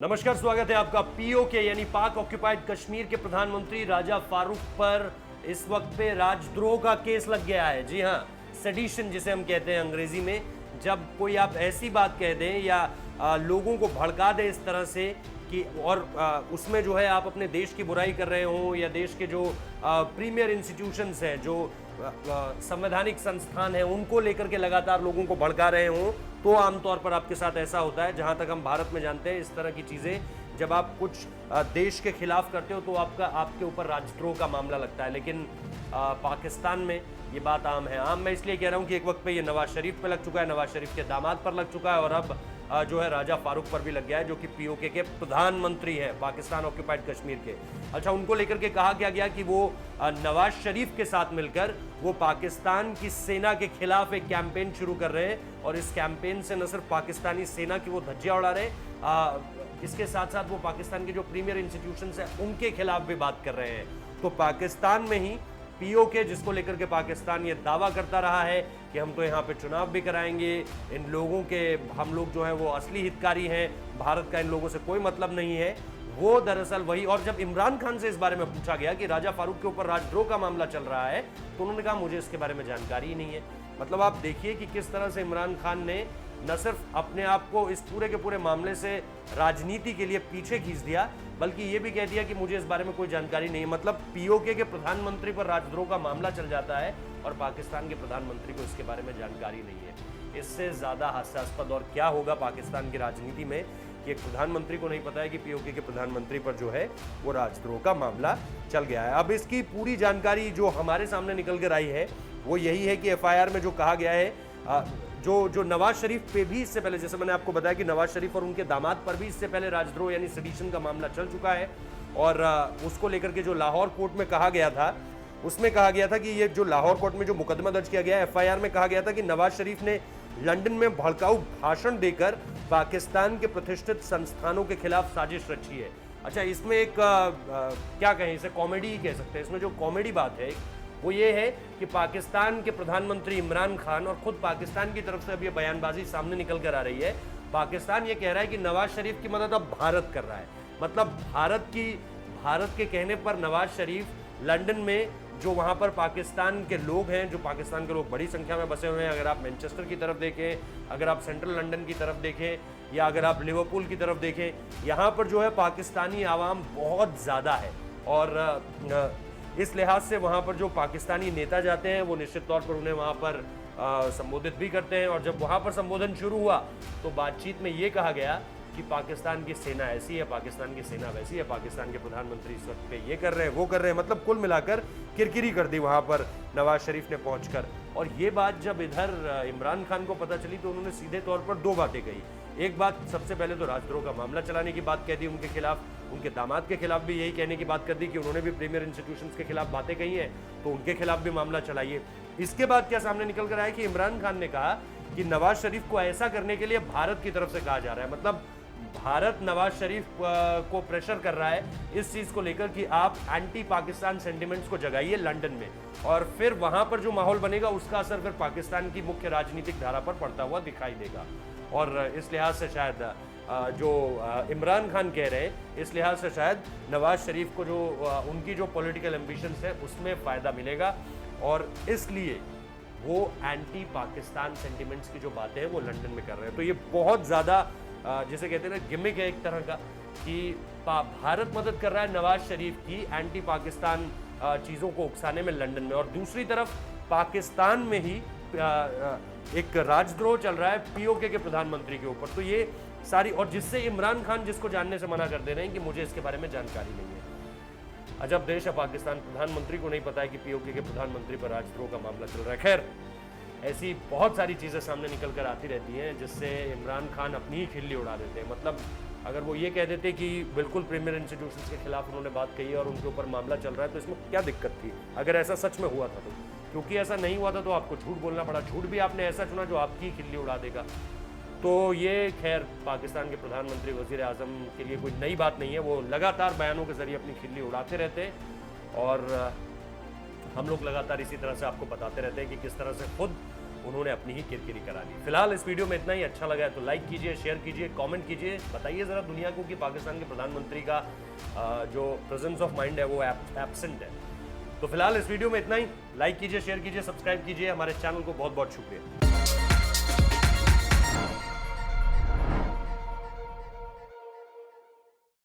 नमस्कार, स्वागत है आपका। पीओके यानी पाक ऑक्यूपाइड कश्मीर के प्रधानमंत्री राजा फारूक पर इस वक्त पे राजद्रोह का केस लग गया है। जी हाँ, सेडिशन जिसे हम कहते हैं अंग्रेजी में, जब कोई आप ऐसी बात कह दें या लोगों को भड़का दे इस तरह से कि उसमें जो है आप अपने देश की बुराई कर रहे हो या देश के जो प्रीमियर इंस्टीट्यूशंस हैं, जो संवैधानिक संस्थान है, उनको लेकर के लगातार लोगों को भड़का रहे हो, तो आमतौर पर आपके साथ ऐसा होता है। जहां तक हम भारत में जानते हैं, इस तरह की चीजें जब आप कुछ देश के खिलाफ करते हो तो आपके ऊपर राजद्रोह का मामला लगता है। लेकिन पाकिस्तान में ये बात आम है। आम मैं इसलिए कह रहा हूँ कि एक वक्त पे ये नवाज शरीफ पे लग चुका है, नवाज शरीफ के दामाद पर लग चुका है, और अब जो है राजा फारूक पर भी लग गया है, जो कि पीओके के प्रधानमंत्री हैं, पाकिस्तान ऑक्यूपाइड कश्मीर के। अच्छा, उनको लेकर के कहा क्या गया कि वो नवाज शरीफ के साथ मिलकर वो पाकिस्तान की सेना के खिलाफ एक कैंपेन शुरू कर रहे हैं, और इस कैंपेन से न सिर्फ पाकिस्तानी सेना की वो धज्जियां उड़ा रहे हैं, इसके साथ साथ वो पाकिस्तान के जो प्रीमियर इंस्टीट्यूशंस हैं उनके खिलाफ भी बात कर रहे हैं। तो पाकिस्तान में ही पीओके, जिसको लेकर के पाकिस्तान ये दावा करता रहा है कि हम तो यहाँ पे चुनाव भी कराएंगे, इन लोगों के, हम लोग जो है वो असली हितकारी हैं, भारत का इन लोगों से कोई मतलब नहीं है, वो दरअसल वही। और जब इमरान खान से इस बारे में पूछा गया कि राजा फारूक के ऊपर राजद्रोह का मामला चल रहा है, तो उन्होंने कहा मुझे इसके बारे में जानकारी ही नहीं है। मतलब आप देखिए कि किस तरह से इमरान खान ने न सिर्फ अपने आप को इस पूरे के पूरे मामले से राजनीति के लिए पीछे खींच दिया, बल्कि ये भी कह दिया कि मुझे इस बारे में कोई जानकारी नहीं है। मतलब पीओके के प्रधानमंत्री पर राजद्रोह का मामला चल जाता है और पाकिस्तान के प्रधानमंत्री को इसके बारे में जानकारी नहीं है। इससे ज्यादा हास्यास्पद और क्या होगा पाकिस्तान की राजनीति में कि एक प्रधानमंत्री को नहीं पता है कि पीओके के प्रधानमंत्री पर जो है वो राजद्रोह का मामला चल गया है। अब इसकी पूरी जानकारी जो हमारे सामने निकल कर आई है वो यही है कि एफआईआर में जो कहा गया है, जो नवाज शरीफ पे भी इससे पहले, जैसे मैंने आपको बताया कि नवाज शरीफ और उनके दामाद पर भी इससे पहले राजद्रोह यानी सेडिशन का मामला चल चुका है, और उसको लेकर के जो लाहौर कोर्ट में कहा गया था, उसमें कहा गया था कि ये जो लाहौर कोर्ट में जो मुकदमा दर्ज किया गया है, एफआईआर में कहा गया था कि नवाज शरीफ ने लंदन में भड़काऊ भाषण देकर पाकिस्तान के प्रतिष्ठित संस्थानों के खिलाफ साजिश रची है। अच्छा, इसमें एक क्या कहें, इसे कॉमेडी ही कह सकते हैं। इसमें जो कॉमेडी बात है वो ये है कि पाकिस्तान के प्रधानमंत्री इमरान खान, और खुद पाकिस्तान की तरफ से अब ये बयानबाजी सामने निकल कर आ रही है, पाकिस्तान ये कह रहा है कि नवाज शरीफ की मदद अब भारत कर रहा है। मतलब भारत के कहने पर नवाज शरीफ लंदन में, जो वहाँ पर पाकिस्तान के लोग हैं, जो पाकिस्तान के लोग बड़ी संख्या में बसे हुए हैं, अगर आप मैनचेस्टर की तरफ देखें, अगर आप सेंट्रल लंदन की तरफ देखें, या अगर आप लिवरपूल की तरफ देखें, यहाँ पर जो है पाकिस्तानी आवाम बहुत ज़्यादा है, और इस लिहाज से वहाँ पर जो पाकिस्तानी नेता जाते हैं वो निश्चित तौर पर उन्हें वहाँ पर संबोधित भी करते हैं। और जब वहाँ पर संबोधन शुरू हुआ तो बातचीत में ये कहा गया कि पाकिस्तान की सेना ऐसी है, पाकिस्तान की सेना वैसी है, पाकिस्तान के प्रधानमंत्री इस वक्त पे ये कर रहे हैं, वो कर रहे हैं। मतलब कुल मिलाकर किरकिरी कर दी वहाँ पर नवाज शरीफ ने पहुँचकर। और ये बात जब इधर इमरान खान को पता चली तो उन्होंने सीधे तौर पर दो बातें कही। एक बात, सबसे पहले तो राजद्रोह का मामला चलाने की बात कह दी उनके खिलाफ, उनके दामाद के खिलाफ भी यही कहने की बात कर दी कि उन्होंने भी प्रीमियर इंस्टीट्यूशंस के खिलाफ बातें कही हैं, तो उनके खिलाफ भी मामला चलाइए। इसके बाद क्या सामने निकल कर आया कि इमरान खान ने कहा कि नवाज शरीफ को ऐसा करने के लिए भारत की तरफ से कहा जा रहा है। मतलब भारत नवाज शरीफ को प्रेशर कर रहा है इस चीज को लेकर कि आप एंटी पाकिस्तान सेंटिमेंट्स को जगाइए लंदन में, और फिर वहां पर जो माहौल बनेगा उसका असर फिर पाकिस्तान की मुख्य राजनीतिक धारा पर पड़ता हुआ दिखाई देगा। और इस लिहाज से शायद जो इमरान खान कह रहे हैं, इस लिहाज से शायद नवाज शरीफ को जो उनकी जो पॉलिटिकल एम्बिशंस है उसमें फ़ायदा मिलेगा, और इसलिए वो एंटी पाकिस्तान सेंटिमेंट्स की जो बातें हैं वो लंदन में कर रहे हैं। तो ये बहुत ज़्यादा जिसे कहते हैं ना गिमिक है एक तरह का, कि भारत मदद कर रहा है नवाज शरीफ की एंटी पाकिस्तान चीज़ों को उकसाने में लंदन में, और दूसरी तरफ पाकिस्तान में ही एक राजद्रोह चल रहा है पीओके के प्रधानमंत्री के ऊपर। तो ये सारी, और जिससे इमरान खान जिसको जानने से मना कर दे रहे हैं कि मुझे इसके बारे में जानकारी नहीं है। अजब देश है पाकिस्तान, प्रधानमंत्री को नहीं पता है कि पीओके के प्रधानमंत्री पर राजद्रोह का मामला चल रहा है। खैर, ऐसी बहुत सारी चीज़ें सामने निकल कर आती रहती हैं जिससे इमरान खान अपनी ही खिल्ली उड़ा देते हैं। मतलब अगर वो ये कह देते कि बिल्कुल प्रीमियर इंस्टीट्यूशंस के खिलाफ उन्होंने बात कही है और उनके ऊपर मामला चल रहा है, तो इसमें क्या दिक्कत थी अगर ऐसा सच में हुआ था तो। क्योंकि ऐसा नहीं हुआ था तो आपको झूठ बोलना पड़ा, झूठ भी आपने ऐसा चुना जो आपकी खिल्ली उड़ा देगा। तो ये खैर पाकिस्तान के प्रधानमंत्री वज़ीर आज़म के लिए कोई नई बात नहीं है, वो लगातार बयानों के जरिए अपनी खिल्ली उड़ाते रहते हैं, और हम लोग लगातार इसी तरह से आपको बताते रहते हैं कि किस तरह से खुद उन्होंने अपनी ही किरकिरी करा ली। फिलहाल इस वीडियो में इतना ही। अच्छा लगा है तो लाइक कीजिए, शेयर कीजिए, कमेंट कीजिए, बताइए जरा दुनिया को कि पाकिस्तान के प्रधानमंत्री का जो प्रेजेंस ऑफ माइंड है वो एब्सेंट है। तो फिलहाल इस वीडियो में इतना ही। लाइक कीजिए, शेयर कीजिए, सब्सक्राइब कीजिए हमारे चैनल को। बहुत बहुत शुक्रिया।